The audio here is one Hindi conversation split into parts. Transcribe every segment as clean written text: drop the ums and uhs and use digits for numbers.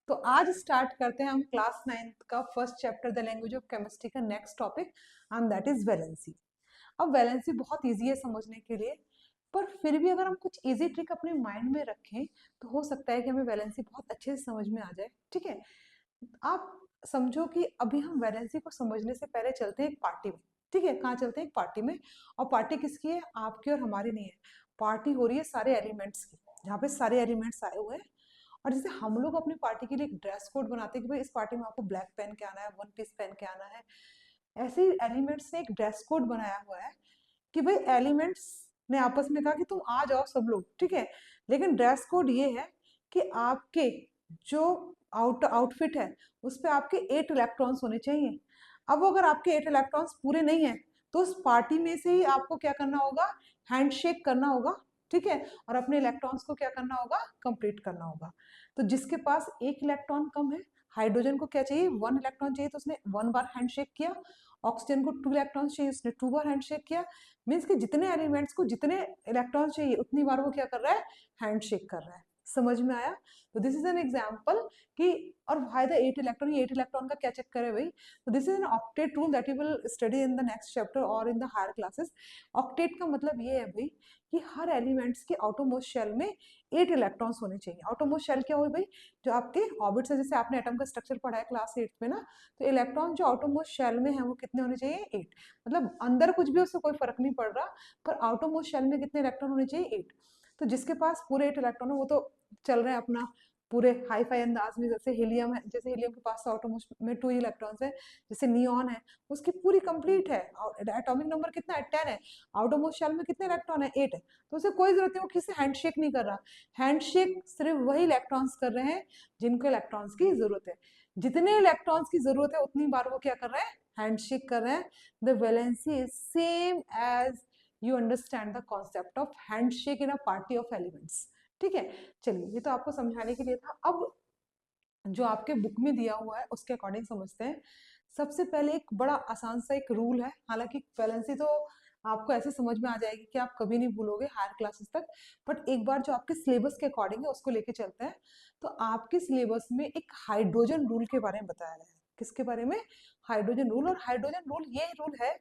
तो आज स्टार्ट करते हैं हम क्लास 9th का first chapter the language of chemistry का next topic and that is valency. अब वैलेंसी बहुत इजी है समझने के लिए, पर फिर भी अगर हम कुछ इजी ट्रिक अपने माइंड में रखें तो हो सकता है कि हमें वैलेंसी बहुत अच्छे से समझ में आ जाए। ठीक है, आप समझो कि अभी हम वैलेंसी को समझने से पहले चलते हैं एक पार्टी में। ठीक है, कहाँ चलते हैं? एक पार्टी में। और पार्टी किसकी है? आपकी और हमारी नहीं है। पार्टी हो रही है सारे एलिमेंट्स की, जहाँ पे सारे एलिमेंट्स आए हुए हैं। और जैसे हम लोग अपनी पार्टी के लिए एक ड्रेस कोड बनाते हैं कि भाई इस पार्टी में आपको ब्लैक पहन के आना है, वन पीस पहन के आना है, ऐसे ही एलिमेंट्स ने एक ड्रेस कोड बनाया हुआ है कि भाई एलिमेंट्स ने आपस में कहा कि तुम आ जाओ सब लोग। ठीक है, लेकिन ड्रेस कोड ये है कि आपके जो आउटफिट है उस पर आपके 8 इलेक्ट्रॉन्स होने चाहिए। अब अगर आपके 8 इलेक्ट्रॉन्स पूरे नहीं है तो उस पार्टी में से ही आपको क्या करना होगा? हैंडशेक करना होगा। ठीक है, और अपने इलेक्ट्रॉन्स को क्या करना होगा? कंप्लीट करना होगा। तो जिसके पास एक इलेक्ट्रॉन कम है, हाइड्रोजन को क्या चाहिए? 1 इलेक्ट्रॉन चाहिए, तो उसने 1 बार हैंडशेक किया। ऑक्सीजन को 2 इलेक्ट्रॉन चाहिए, उसने 2 बार हैंडशेक किया। मीन्स कि जितने एलिमेंट्स को जितने इलेक्ट्रॉन चाहिए उतनी बार वो क्या कर रहा है? हैंडशेक कर रहा है। समझ में आया? तो दिस इज एन एग्जाम्पल कि और व्हाई द 8 इलेक्ट्रॉन, ये 8 इलेक्ट्रॉन का क्या चक्कर है भाई? तो this is an octet rule that you will study in the next chapter और in the higher classes. Octet का मतलब ये है भाई कि हर एलिमेंट्स के आउटरमोस्ट शेल में 8 इलेक्ट्रॉन्स होने चाहिए। आउटरमोस्ट शेल क्या हुई भाई? जो आपके ऑर्बिट्स है, जैसे आपने एटम का स्ट्रक्चर पढ़ा है क्लास 8 में ना, तो इलेक्ट्रॉन जो आउटरमोस्ट शेल में है वो कितने होने चाहिए? 8। मतलब अंदर कुछ भी उससे कोई फर्क नहीं पड़ रहा, पर आउटरमोस्ट शेल में कितने इलेक्ट्रॉन होने चाहिए? 8। तो जिसके पास पूरे 8 इलेक्ट्रॉन है वो तो चल रहे हैं अपना पूरे हाई फाई अंदाज में। जैसे हीलियम है, जैसे हीलियम के पास आउटरमोस्ट में 2 इलेक्ट्रॉन्स है। जैसे नियॉन है, उसकी पूरी कंप्लीट है। एटॉमिक नंबर कितना है? 10 है। आउटरमोस्ट शेल में कितने इलेक्ट्रॉन है? 8 है। तो उसे कोई जरूरत नहीं, वो किसी हैंडशेक नहीं कर रहा। हैंडशेक सिर्फ वही इलेक्ट्रॉन्स कर रहे हैं जिनको इलेक्ट्रॉन्स की जरूरत है। जितने इलेक्ट्रॉन्स की जरूरत है उतनी बार वो क्या कर रहे हैं? हैंडशेक कर रहे हैं। The valency is same as you understand the concept of handshake in a party of elements. ठीक है, चलिए ये तो आपको समझाने के लिए था। अब जो आपके बुक में दिया हुआ है उसके अकॉर्डिंग समझते हैं। सबसे पहले एक बड़ा आसान सा एक रूल है, हालांकि वैलेंसी तो आपको ऐसे समझ में आ जाएगी कि आप कभी नहीं भूलोगे हायर क्लासेस तक, बट एक बार जो आपके सिलेबस के अकॉर्डिंग है उसको लेके चलते हैं। तो आपके सिलेबस में एक हाइड्रोजन रूल के बारे में बताया गया है। किसके बारे में? Hydrogen rule. और हाइड्रोजन रूल ये रूल है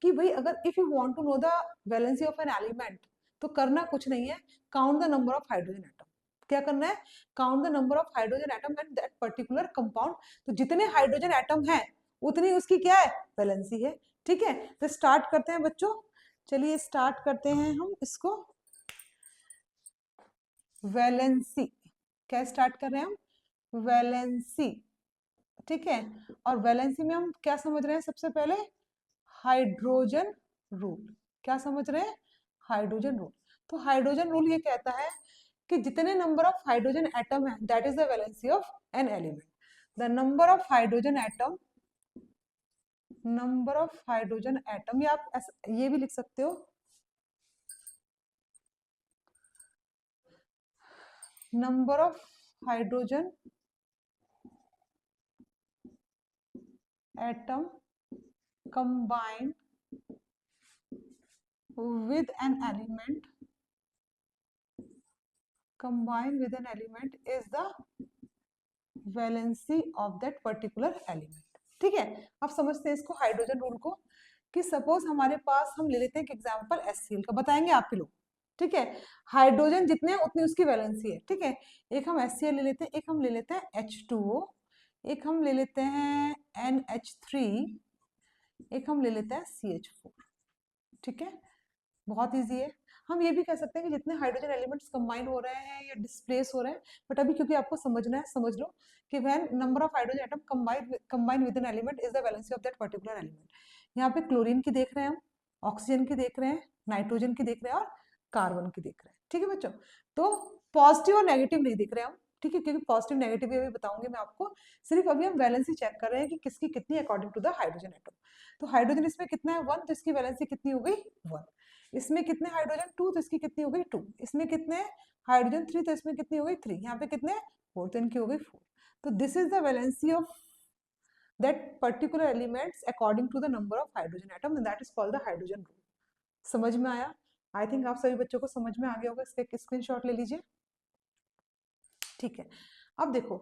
कि भाई अगर if you want to know the valency of an element तो करना कुछ नहीं है, count the number of hydrogen atom. क्या करना है? Count the number of hydrogen atom in that particular compound. तो जितने हाइड्रोजन एटम है उतनी उसकी क्या है? वैलेंसी है। ठीक है, तो स्टार्ट करते हैं बच्चों। चलिए स्टार्ट करते हैं हम इसको। वैलेंसी क्या स्टार्ट कर रहे हैं हम? वैलेंसी। ठीक है, और वैलेंसी में हम क्या समझ रहे हैं? सबसे पहले हाइड्रोजन रूल। क्या समझ रहे हैं? Hydrogen rule. तो हाइड्रोजन रूल ये कहता है कि जितने नंबर ऑफ हाइड्रोजन एटम है that is the valency of an element. The number of hydrogen atom, number of hydrogen atom, या आप ये भी लिख सकते हो, number of hydrogen atom combined with an element, combined with an element is the valency of that particular element। ठीक है, आप समझते हैं इसको हाइड्रोजन रूल को कि सपोज हमारे पास, हम ले लेते हैं एक एग्जांपल HCl का, बताएंगे आपके लोग। ठीक है, हाइड्रोजन जितने हैं उतनी उसकी वैलेंसी है। ठीक है, एक हम HCl ले लेते हैं, एक हम ले लेते हैं H2O, एक हम ले लेते हैं NH3, एक हम ले लेते हैं CH4। ठीक है, बहुत इजी है। हम ये भी कह सकते हैं कि जितने हाइड्रोजन एलिमेंट्स कंबाइन हो रहे हैं या डिस्प्लेस हो रहे हैं, बट अभी क्योंकि आपको समझना है समझ लो कि when number of hydrogen atom combine with an element is the valency of that particular element. यहाँ पे क्लोरीन की देख रहे हैं हम, ऑक्सीजन की देख रहे हैं, नाइट्रोजन की देख रहे हैं और कार्बन की देख रहे हैं। ठीक है बच्चों, तो पॉजिटिव और नेगेटिव नहीं दिख रहे हम। ठीक है, क्योंकि पॉजिटिव नेगेटिव भी अभी बताऊंगी मैं आपको। सिर्फ अभी हम वैलेंसी चेक कर रहे हैं कि किसकी कितनी according to the hydrogen atom. तो हाइड्रोजन इसमें कितना है? 1, तो इसकी वैलेंसी कितनी हो गई? 1। इसमें कितने हाइड्रोजन? 2, तो इसकी कितनी हो गई? 2। इसमें कितने हाइड्रोजन? 3, तो इसमें कितनी हो गई? 3। यहाँ पे कितने? 4, तो इनकी हो गई 4। तो this is the valency of that particular elements according to the number of hydrogen atom and that is called the hydrogen rule। समझ में आया? आई थिंक आप सभी बच्चों को समझ में आ गया होगा। इसका स्क्रीनशॉट ले लीजिए। ठीक है, अब देखो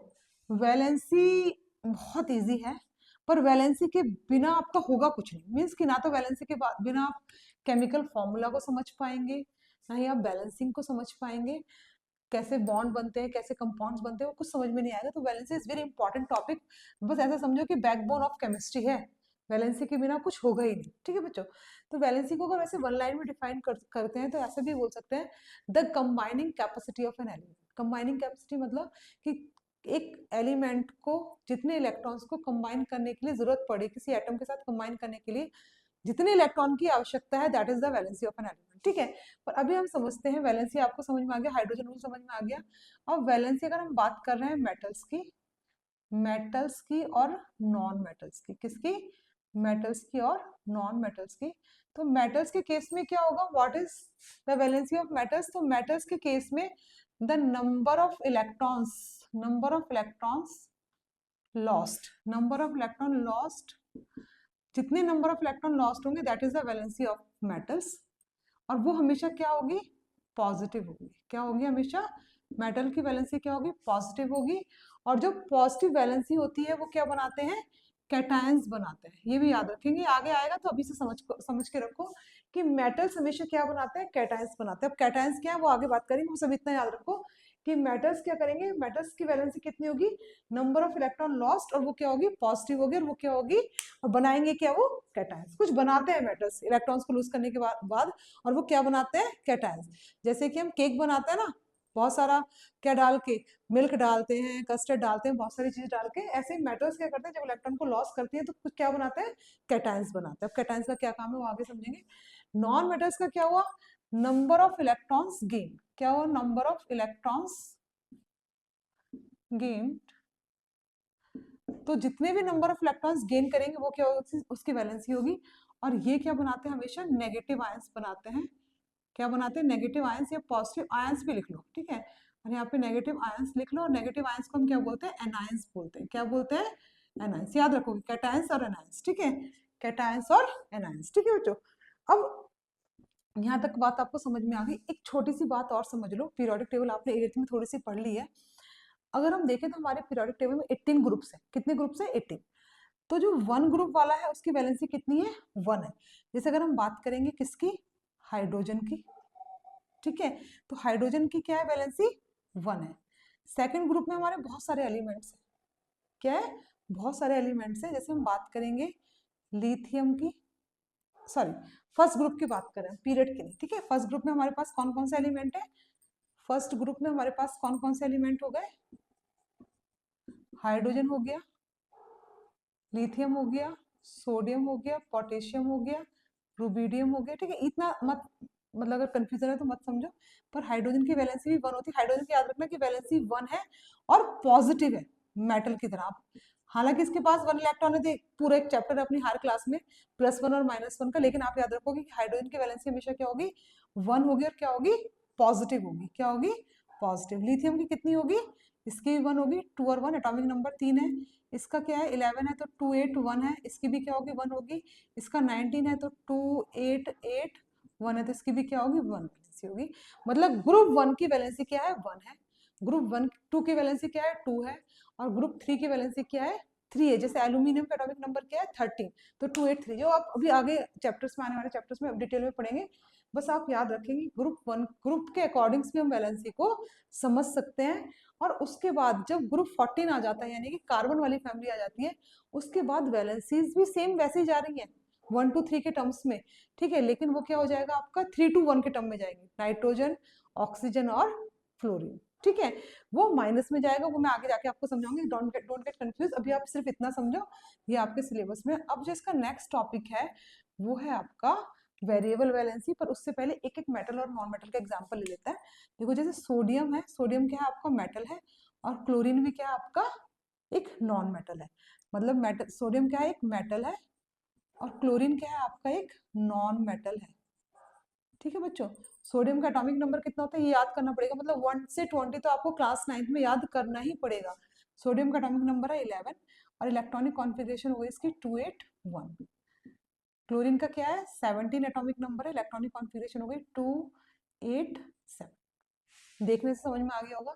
वैलेंसी बहुत इजी है, पर वैलेंसी के बिना आपका होगा कुछ नहीं। मीन्स कि ना तो वैलेंसी के बिना आप केमिकल फॉर्मूला को समझ पाएंगे, ना ही आप बैलेंसिंग को समझ पाएंगे, कैसे बॉन्ड बनते हैं, कैसे कंपाउंड्स बनते हैं, वो कुछ समझ में नहीं आएगा। तो valency is very important topic. बस ऐसा समझो कि बैकबोन ऑफ केमिस्ट्री है, वैलेंसी के बिना कुछ होगा ही नहीं। ठीक है बच्चों, तो वैलेंसी को अगर वैसे वन लाइन में डिफाइन करते हैं तो ऐसे भी बोल सकते हैं, the combining capacity of an element. Combining capacity मतलब कि एक एलिमेंट को जितने इलेक्ट्रॉन्स को कंबाइन करने के लिए जरूरत पड़े, किसी एटम के साथ कंबाइन करने के लिए जितने इलेक्ट्रॉन की आवश्यकता है, that is the valency of an element. ठीक है, पर अभी हम समझते हैं वैलेंसी। आपको समझ में आ गया, हाइड्रोजन रूल समझ में आ गया। अब वैलेंसी अगर हम बात कर रहे हैं मेटल्स की, मेटल्स की और नॉन मेटल्स की, किसकी? मेटल्स की और नॉन मेटल्स की। तो मेटल्स के केस में क्या होगा, what is the valency of metals? तो मेटल्स के केस में the number of electrons, number of electrons lost, number of electron lost, जितने नंबर ऑफ इलेक्ट्रॉन लॉस्ट होंगे that is the valency of metals. और वो हमेशा क्या होगी? पॉजिटिव होगी। क्या होगी? हमेशा मेटल की वैलेंसी क्या होगी? पॉजिटिव होगी। और जो पॉजिटिव वैलेंसी होती है वो क्या बनाते हैं? कैटायंस बनाते हैं। ये भी याद रखेंगे, आगे आएगा तो अभी से समझ के रखो कि मेटल्स हमेशा क्या बनाते हैं? कैटायंस बनाते हैं। अब कैटायंस क्या है वो आगे बात करेंगे, वो सब इतना याद रखो कि मेटल्स क्या करेंगे, मेटल्स की वैलेंसी कितनी होगी? नंबर ऑफ इलेक्ट्रॉन लॉस्ट, और वो क्या होगी? पॉजिटिव होगी। और वो क्या होगी? और बनाएंगे क्या? वो कैटायंस। कुछ बनाते हैं मेटल्स इलेक्ट्रॉन्स को लूज करने के बाद, और वो क्या बनाते हैं? कैटायंस। जैसे कि हम केक बनाते हैं ना, बहुत सारा क्या डाल के, मिल्क डालते हैं, कस्टर्ड डालते हैं, बहुत सारी चीज डाल के। ऐसे ही मेटल्स क्या करते हैं, जब इलेक्ट्रॉन को लॉस करती है तो कुछ क्या बनाते हैं? कैटायंस बनाते हैं। अब कैटायंस का क्या काम है वो आगे समझेंगे। नॉन मेटल्स का क्या हुआ? Number of electrons gain. क्या हुआ? Number of electrons gain. तो जितने भी नंबर ऑफ इलेक्ट्रॉन्स गेन करेंगे वो क्या होगी? उसकी वैलेंसी होगी। और ये क्या बनाते हैं? हमेशा नेगेटिव आयंस बनाते हैं। क्या बनाते हैं? नेगेटिव आयंस या पॉजिटिव आयंस भी लिख लो। ठीक है, और यहाँ पे नेगेटिव आयंस लिख लो। और नेगेटिव आयंस को हम क्या बोलते हैं? एनायंस बोलते हैं। क्या बोलते हैं? एनायंस। याद रखोगे, कैटायंस और एनायंस। ठीक है, कैटायंस और एनायंस। ठीक है बच्चों, अब यहाँ तक बात आपको समझ में आ गई। एक छोटी सी बात और समझ लो, पीरियोडिक टेबल आपने 8th में थोड़ी सी पढ़ ली है। अगर हम देखें तो हमारे पीरियोडिक टेबल में 18 ग्रुप्स हैं। कितने ग्रुप्स हैं? 18। तो जो 1 ग्रुप वाला है उसकी वैलेंसी कितनी है? 1 है। जैसे अगर हम बात करेंगे किसकी? हाइड्रोजन की। ठीक है, तो हाइड्रोजन की क्या है वैलेंसी? 1 है। सेकंड ग्रुप में हमारे बहुत सारे एलिमेंट्स हैं। क्या है? बहुत सारे एलिमेंट्स हैं। जैसे हम बात करेंगे लिथियम की, सॉरी, फर्स्ट ग्रुप की बात करें पीरियड की नहीं। ठीक है, फर्स्ट ग्रुप में हमारे पास कौन कौन से एलिमेंट है? फर्स्ट ग्रुप में हमारे पास कौन कौन से एलिमेंट हो गए? हाइड्रोजन हो गया, लिथियम हो गया, सोडियम हो गया, पोटेशियम हो गया, रुबिडियम हो गया। ठीक है, इतना मत, मतलब अगर कंफ्यूजन है तो मत समझो। पर हाइड्रोजन की वैलेंसी भी 1 होती है। हाइड्रोजन की याद रखना कि वैलेंसी 1 है और पॉजिटिव है, मेटल की तरह। हालांकि इसके पास 1 इलेक्ट्रॉन है, देख पूरा एक चैप्टर अपनी हर क्लास में +1 और -1 का। लेकिन आप याद रखोगे कि हाइड्रोजन की वैलेंसी हमेशा क्या होगी? 1 होगी। और क्या होगी? पॉजिटिव होगी। क्या होगी? पॉजिटिव। लिथियम की कितनी होगी? इसकी भी 1 होगी। 2 और 1 एटॉमिक नंबर 3 है। इसका क्या है? 11 है तो 2 8 1 है। इसकी भी क्या होगी? 1 होगी। इसका 19 है तो 2 8 8 1 है, तो इसकी भी क्या होगी? 1 वैलेंसी होगी। मतलब ग्रुप 1 की वैलेंसी क्या है? 1 है। ग्रुप 1 2 की वैलेंसी क्या है? 2 है। और ग्रुप 3 की वैलेंसी क्या है? 3 है। जैसे एल्यूमिनियम का एटॉमिक नंबर क्या है? 13, तो 283, जो आप अभी आगे चैप्टर्स में, आने वाले चैप्टर्स में डिटेल में पढ़ेंगे। बस आप याद रखेंगे ग्रुप 1 ग्रुप के अकॉर्डिंग्स भी हम वैलेंसी को समझ सकते हैं। और उसके बाद जब ग्रुप 14 आ जाता है, यानी कि कार्बन वाली फैमिली आ जाती है, उसके बाद वैलेंसीज भी सेम वैसे ही जा रही है 1 to 3 के टर्म्स में। ठीक है, लेकिन वो क्या हो जाएगा आपका? 3 to 1 के टर्म में जाएंगे, नाइट्रोजन, ऑक्सीजन और फ्लोरीन। ठीक है, वो माइनस में जाएगा, वो मैं आगे जाके आपको समझाऊंगी। डोंट गेट कंफ्यूज, अभी आप सिर्फ इतना समझो, ये आपके सिलेबस में। अब जो इसका नेक्स्ट टॉपिक है वो है आपका वेरिएबल वैलेंसी। पर उससे पहले एक एक मेटल और नॉन मेटल का एग्जांपल ले लेते हैं। देखो, जैसे सोडियम है, सोडियम क्या है आपका? मेटल है। और क्लोरीन भी क्या है आपका? एक नॉन मेटल है। मतलब मेटल, सोडियम क्या है? एक मेटल है। और क्लोरीन क्या है आपका? एक नॉन मेटल है। ठीक है बच्चों, सोडियम का एटॉमिक नंबर कितना होता है ये याद करना पड़ेगा। मतलब 1 से 20 तो आपको क्लास 9th में याद करना ही पड़ेगा। सोडियम का एटॉमिक नंबर है 11 और इलेक्ट्रॉनिक कॉन्फ़िगरेशन हो गई इसकी 281। क्लोरीन का क्या है? 17 एटॉमिक नंबर है, इलेक्ट्रॉनिक कॉन्फ़िगरेशन हो गई 287। देखने से समझ में आ गया होगा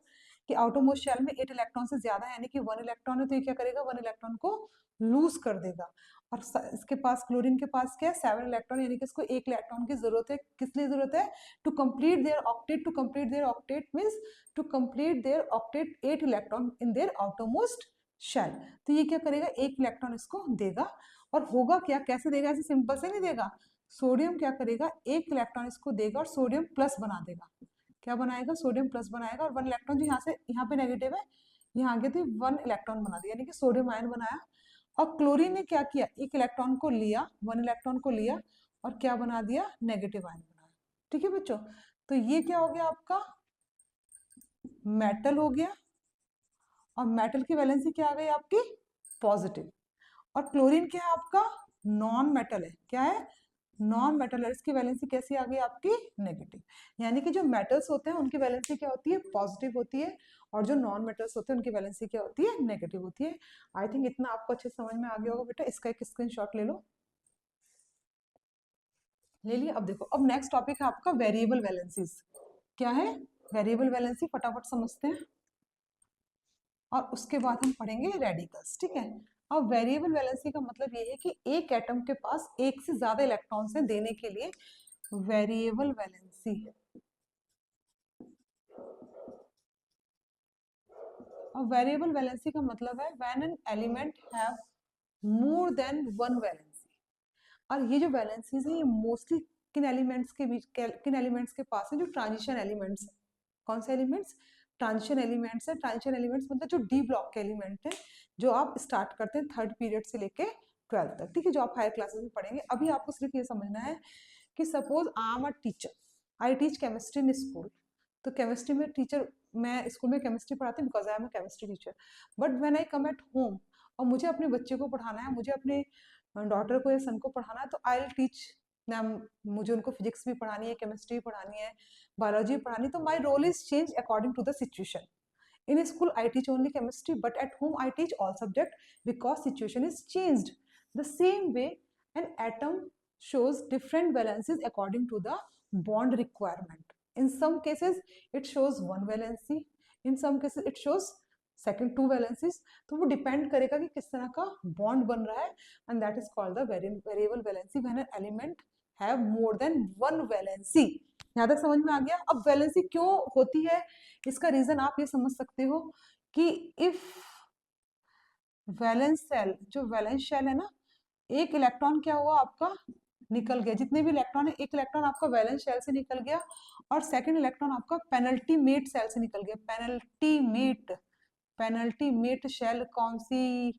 कि आउटरमोस्ट शेल में 8 इलेक्ट्रॉन से ज्यादा है, यानी कि 1 इलेक्ट्रॉन है, तो ये क्या करेगा, 1 इलेक्ट्रॉन को लूज कर देगा। और इसके पास, क्लोरीन के पास क्या है, 7 इलेक्ट्रॉन, यानी कि इसको 1 इलेक्ट्रॉन की जरूरत है। किस लिए जरूरत है, to complete their octet. To complete their octet means to complete their octet 8 electron in their outermost shell. तो ये क्या करेगा, 1 इलेक्ट्रॉन इसको देगा। और होगा क्या, कैसे देगा, ऐसे सिंपल से नहीं देगा। सोडियम क्या करेगा, 1 इलेक्ट्रॉन इसको देगा और सोडियम प्लस बना देगा। क्या बनाएगा, सोडियम प्लस बनाएगा, और 1 इलेक्ट्रॉन जो यहाँ से, यहाँ पे नेगेटिव है, यहाँ आगे तो 1 इलेक्ट्रॉन बना दिया, यानी कि सोडियम आयन बनाया। और क्लोरीन ने क्या किया, 1 इलेक्ट्रॉन को लिया, 1 इलेक्ट्रॉन को लिया और क्या बना दिया, नेगेटिव आयन बनाया। ठीक है बच्चों, तो ये क्या हो गया आपका, मेटल हो गया। और मेटल की वैलेंसी क्या आ गई आपकी, पॉजिटिव। और क्लोरीन क्या है आपका, नॉन मेटल है। क्या है, नॉन मेटल है, इसकी वैलेंसी कैसी आ गई आपकी, नेगेटिव। यानी कि जो मेटल्स होते हैं उनकी वैलेंसी क्या होती है, पॉजिटिव होती है, और जो नॉन मेटल्स होते हैं उनकी वैलेंसी क्या होती है, नेगेटिव होती है। आई थिंक इतना आपको अच्छे समझ में आ गया होगा बेटा। इसका एक स्क्रीनशॉट ले लो, ले लिया। अब देखो, अब नेक्स्ट टॉपिक है आपका वेरिएबल वैलेंसीज। क्या है, वेरिएबल वैलेंसी, फटाफट समझते हैं और उसके बाद हम पढ़ेंगे रेडिकल्स। ठीक है, अब वेरिएबल वैलेंसी का मतलब ये है कि एक एटम के पास एक से ज्यादा इलेक्ट्रॉन्स हैं देने के लिए वेरिएबल वैलेंसी। अब वेरिएबल वैलेंसी का मतलब है when an element have more than one valency. और ये जो वैलेंसीज है ये मोस्टली किन एलिमेंट्स के बीच, किन एलिमेंट्स के पास है, जो ट्रांजिशन एलिमेंट्स। कौन से एलिमेंट्स, ट्रांजिशन एलिमेंट्स है। ट्रांजिशन एलिमेंट्स मतलब जो डी ब्लॉक के एलिमेंट है, जो आप स्टार्ट करते हैं 3rd पीरियड से लेके 12th तक। ठीक है, जो आप हायर क्लासेस में पढ़ेंगे। अभी आपको सिर्फ ये समझना है कि suppose I am a teacher, I teach chemistry in school. तो केमिस्ट्री में टीचर, मैं स्कूल में केमिस्ट्री पढ़ाती हूँ because I am a chemistry teacher. But when I come at home और मुझे अपने बच्चे को पढ़ाना है, मुझे अपने डॉटर को या सन को पढ़ाना है, तो आई विल टीच मैम। मुझे उनको फिजिक्स भी पढ़ानी है, केमिस्ट्री भी पढ़ानी है, बायोलॉजी भी पढ़ानी है। तो my role is change according to the situation. In school, I teach only chemistry, but at home, I teach all subjects because situation is changed. The same way, an atom shows different valencies according to the bond requirement. In some cases, it shows one valency. In some cases, it shows second 2 valencies. तो वो depend करेगा कि किस तरह का bond बन रहा है, and that is called the variable valency when an element have more than one valency. यहाँ तक समझ में आ गया। अब वैलेंसी क्यों होती है, इसका रीजन आप ये समझ सकते हो कि इफ वैलेंस सेल, जो वैलेंस शेल है ना, एक इलेक्ट्रॉन क्या हुआ आपका, निकल गया। जितने भी इलेक्ट्रॉन है, एक इलेक्ट्रॉन आपका वैलेंस शेल से निकल गया और सेकंड इलेक्ट्रॉन आपका पेनल्टीमेट सेल से निकल गया। पेनल्टीमेट, पेनल्टीमेट शेल कौन सी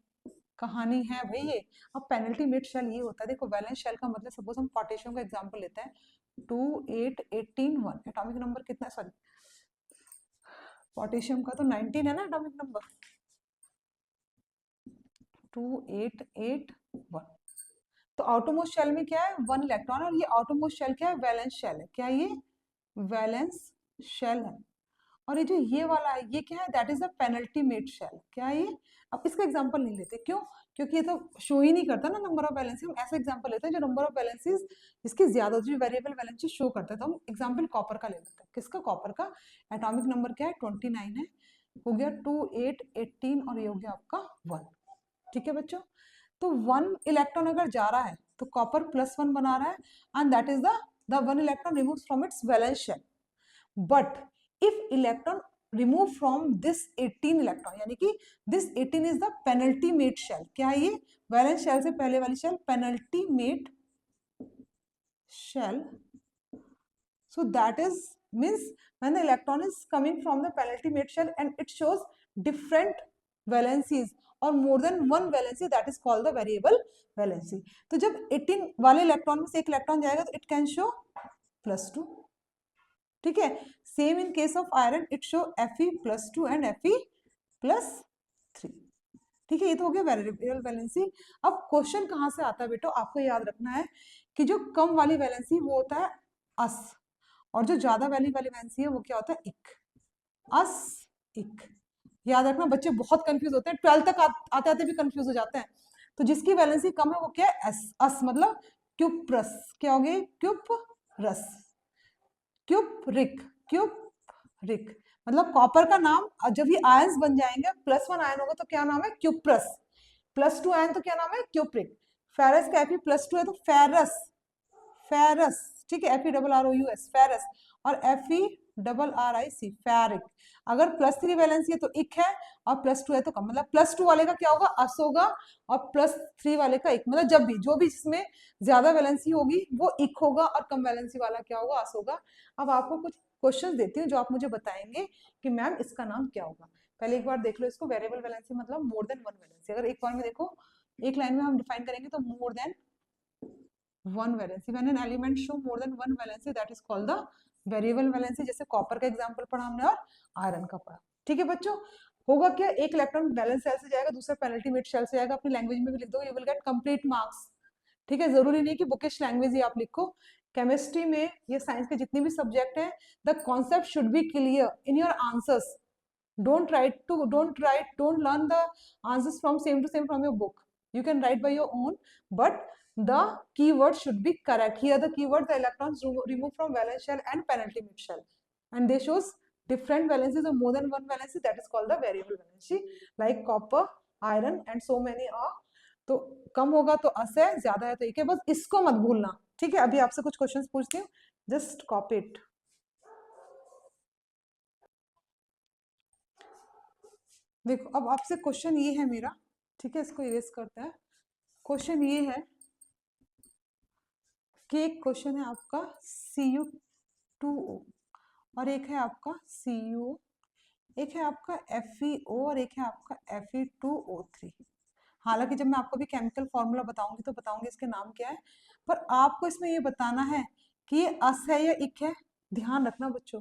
कहानी है भाई ये। अब पेनल्टीमेट शेल ये होता है, देखो वैलेंस शेल का मतलब, सपोज हम पोटेशियम का एग्जांपल लेते हैं, 2 8 18 1। एटॉमिक नंबर कितना है, सॉरी पोटेशियम का तो 19 है ना एटॉमिक नंबर, 2 8 8 1। तो आउटरमोस्ट शेल में क्या है, 1 इलेक्ट्रॉन। और ये आउटरमोस्ट शेल क्या है, वैलेंस शेल है। क्या ये, वैलेंस शेल है। और ये जो ये वाला है, ये क्या है, that is a penultimate shell. क्या है ये, अब इसका एग्जांपल नहीं लेते, क्यों, क्योंकि ये तो शो ही नहीं करता ना नंबर ऑफ वैलेंसी। हम ऐसे एग्जांपल लेते हैं जो नंबर ऑफ वैलेंसीज जिसकी ज्यादा, जो वेरिएबल वैलेंसी शो करता है। तो हम एग्जांपल कॉपर का ले लेते हैं। किसका, कॉपर का। एटॉमिक नंबर क्या है, 29 है। हो गया 2 8 18 और ये हो गया आपका 1। ठीक है बच्चों, तो 1 इलेक्ट्रॉन अगर जा रहा है तो कॉपर +1 बना रहा है, and that is the 1 electron removes from its valence shell. But if electron remove from this 18 electron, यानी कि this 18 is the penultimate shell. क्या है ये, वैलेंस शेल से पहले वाली shell, penultimate shell. so that is means when the electron is coming from the penultimate shell and it shows different valencies or more than one valency, that is called the variable valency. तो जब 18 वाले इलेक्ट्रॉन में से एक इलेक्ट्रॉन जाएगा तो it can show +2। ठीक है, same in case of iron, it show Fe+2 and Fe+3। ठीक है, ये तो हो गया वेरिएबल वैलेंसी। अब क्वेश्चन कहाँ से आता है बेटो, आपको याद रखना है कि जो कम वाली वैलेंसी वो होता है अस, और जो ज्यादा वाली वैलेंसी है वो क्या होता है, इक। अस इक, याद रखना। बच्चे बहुत कंफ्यूज होते हैं, 12 तक आते आते भी कंफ्यूज हो जाते हैं। तो जिसकी वैलेंसी कम है वो क्या है, एस। अस मतलब क्यूप्रस, क्या हो गया, क्यूप्रस, क्यूप्रिक, क्यूप्रिक मतलब कॉपर का नाम जब ये आयंस बन जाएंगे, +1 आयन होगा तो क्या नाम है, क्यूप्रस। +2 आयन तो क्या नाम है, क्यूप्रिक। फेरस का Fe+2 है तो फेरस, फेरस, ठीक है, FeRROUS, फेरस। और FeRRIC, फेरिक। अगर +3 वैलेंसी है तो इक है, और +2 है तो कम, मतलब +2 वाले का क्या होगा, अस होगा, और +3 वाले का इक। मतलब जब भी जो भी इसमें ज्यादा वैलेंसी होगी वो इक होगा, और कम वैलेंसी वाला क्या होगा, अस होगा। अब आपको कुछ क्वेश्चन देती हूँ जो आप मुझे बताएंगे कि मैम इसका नाम क्या होगा। पहले एक बार देख लो इसको, वेरिएबल वैलेंसी मतलब मोर देन वन वैलेंसी। अगर एक बार में देखो, एक लाइन में हम डिफाइन करेंगे तो more than one valency, when an element show more than one valency that is called the variable valency. जैसे कॉपर का एग्जांपल पढ़ा हमने और आयरन का पढ़ा। ठीक है बच्चों, होगा क्या, एक इलेक्ट्रॉन वैलेंस शेल से जाएगा, दूसरा पेनल्टीमेट शेल से जाएगा। अपनी लैंग्वेज में भी लिख दो, you will get complete marks. ठीक है, जरूरी नहीं कि बुकिश लैंग्वेज ही आप लिखो। केमिस्ट्री में, ये साइंस के जितने भी सब्जेक्ट हैं, the concept should be clear in your answers. don't learn the answers from same to same from your book. You can write by your own, but the keyword should be correct. Here the keyword, the electrons removed from valence shell and penultimate shell, and they shows different valencies or more than one valency, that is called the variable valency, like copper, iron and so many are. तो कम होगा तो अस है, ज्यादा है तो एक है, बस इसको मत भूलना। ठीक है, अभी आपसे कुछ क्वेश्चंस पूछती हूँ, जस्ट कॉपी इट। देखो अब आपसे क्वेश्चन ये है मेरा, ठीक है, इसको इरेज करते हैं। क्वेश्चन ये है कि एक क्वेश्चन है आपका Cu2O, और एक है आपका CuO, एक है आपका FeO, और एक है आपका Fe2O3। हालांकि जब मैं आपको भी केमिकल फॉर्मूला बताऊंगी तो बताऊंगी इसके नाम क्या है, पर आपको इसमें ये बताना है कि ये अस है या इक है। ध्यान रखना बच्चों,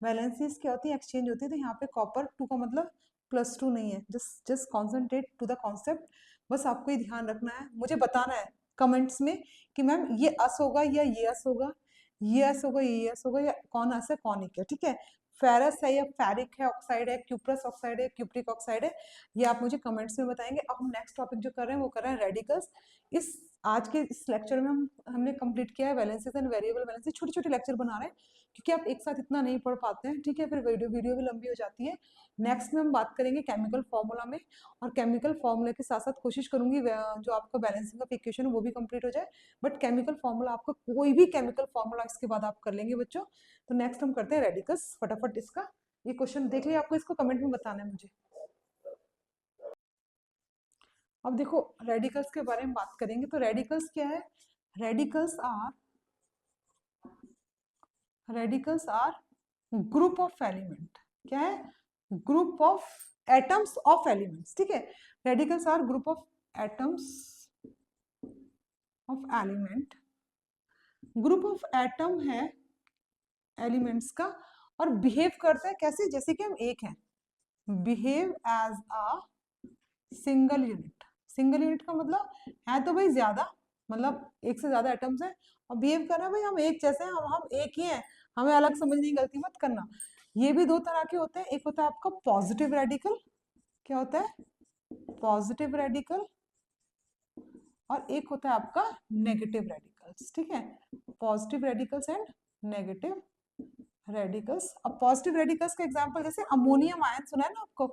वैलेंसीज क्या होती है, एक्सचेंज होती है, तो यहाँ पे कॉपर 2 का मतलब +2 नहीं है। Just concentrate to the concept, बस आपको ये ध्यान रखना है। मुझे बताना है कमेंट्स में कि मैम ये अस होगा या ये अस होगा, ये अस होगा, ये अस होगा, या कौन अस है कौन इक है। ठीक है, फेरस है या फेरिक है, ऑक्साइड है, क्यूप्रस ऑक्साइड है, क्यूप्रिक ऑक्साइड है, ये आप मुझे कमेंट्स में बताएंगे। अब हम नेक्स्ट टॉपिक जो कर रहे हैं वो कर रहे हैं रेडिकल्स। इस आज के इस लेक्चर में हमने कंप्लीट किया है वैलेंसीज एंड वेरिएबल वैलेंसी। छोटे छोटे लेक्चर बना रहे हैं क्योंकि आप एक साथ इतना नहीं पढ़ पाते हैं। ठीक है, फिर वीडियो भी लंबी हो जाती है। नेक्स्ट में हम बात करेंगे केमिकल फॉर्मूला में, और केमिकल फॉर्मूला के साथ साथ कोशिश करूंगी जो आपका बैलेंसिंग ऑफ इक्वेशन है वो भी कंप्लीट हो जाए। बट केमिकल फॉर्मूला, आपको कोई भी केमिकल फॉर्मूला इसके बाद आप कर लेंगे बच्चों। तो नेक्स्ट हम करते हैं रेडिकल्स। फटाफट इसका ये क्वेश्चन देख लिया, आपको इसको कमेंट में बताना है मुझे। अब देखो रेडिकल्स के बारे में बात करेंगे, तो रेडिकल्स क्या है, radicals are group of element. क्या है, group of atoms of elements. ठीक है, radicals are group of atoms of element. Group of atom है एलिमेंट्स का, और बिहेव करते हैं कैसे, जैसे कि हम एक हैं, behave as a single unit. Single unit का मतलब है तो भाई ज्यादा, मतलब एक से ज्यादा एटम्स हैं, और बिहेव कर रहे हैं भाई हम एक जैसे हैं, हम एक ही हैं, हमें अलग समझने की गलती मत करना। ये भी दो तरह के होते हैं, एक होता है आपका पॉजिटिव रेडिकल, क्या होता है, पॉजिटिव रेडिकल, और एक होता है आपका नेगेटिव रेडिकल्स। ठीक है, positive radicals and negative radicals. अब पॉजिटिव रेडिकल्स का एग्जांपल जैसे अमोनियम आयन सुना है ना आपको,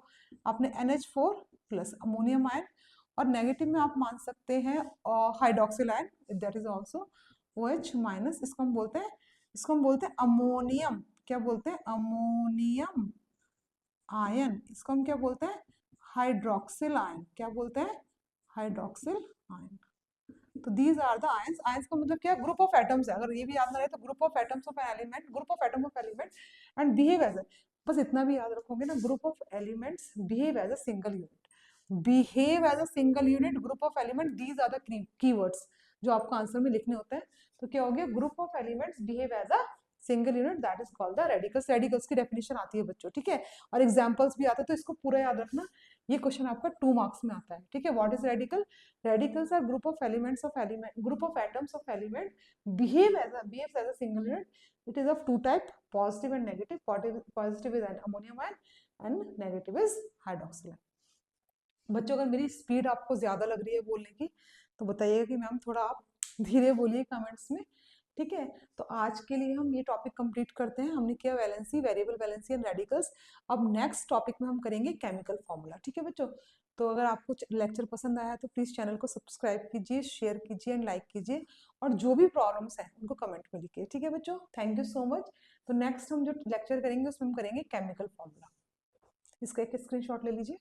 आपने NH4+ अमोनियम आयन, और नेगेटिव में आप मान सकते हैं hydroxyl ion, that is also OH-। इसको हम बोलते हैं अमोनियम, क्या बोलते हैं, अमोनियम आयन। इसको हम क्या बोलते हैं, हाइड्रोक्सिल आयन। क्या बोलते हैं, हाइड्रोक्सिल आयन। तो these are the ions. Ions का मतलब क्या, ग्रुप ऑफ एटम्स है। अगर ये भी याद ना रहे तो group of atoms of element, group of atom of element, and behave as, बस इतना भी याद रखोगे ना, group of elements behave as a single unit, behave as a single unit, group of element, these are the keywords जो आपको आंसर में लिखने होते हैं। तो क्या हो गया, group of elements behave as a single unit, that is called the radicals. Radicals की डेफिनेशन आती है बच्चों, ठीक है, और एग्जांपल्स भी आते हैं, तो इसको पूरा याद रखना। ये क्वेश्चन आपका 2 मार्क्स में आता है। ठीक है, what is radical, radicals are group of elements of element, group of atoms of element behaves as a single unit. It is of two type, positive and negative. Positive is an ammonium ion and negative is hydroxyl ion. बच्चों अगर मेरी स्पीड आपको ज्यादा लग रही है बोलने की तो बताइएगा कि मैम थोड़ा आप धीरे बोलिए कमेंट्स में, ठीक है, तो आज के लिए हम ये टॉपिक कंप्लीट करते हैं। हमने किया valency, variable valency and radicals. अब नेक्स्ट टॉपिक में हम करेंगे केमिकल फॉर्मूला। ठीक है बच्चों, तो अगर आपको लेक्चर पसंद आया तो प्लीज चैनल को सब्सक्राइब कीजिए, शेयर कीजिए एंड लाइक कीजिए, और जो भी प्रॉब्लम्स हैं उनको कमेंट में लिखिए। ठीक है बच्चों, थैंक यू सो मच। तो नेक्स्ट हम जो लेक्चर करेंगे उसमें हम करेंगे केमिकल फॉर्मूला। इसका एक स्क्रीनशॉट ले लीजिए।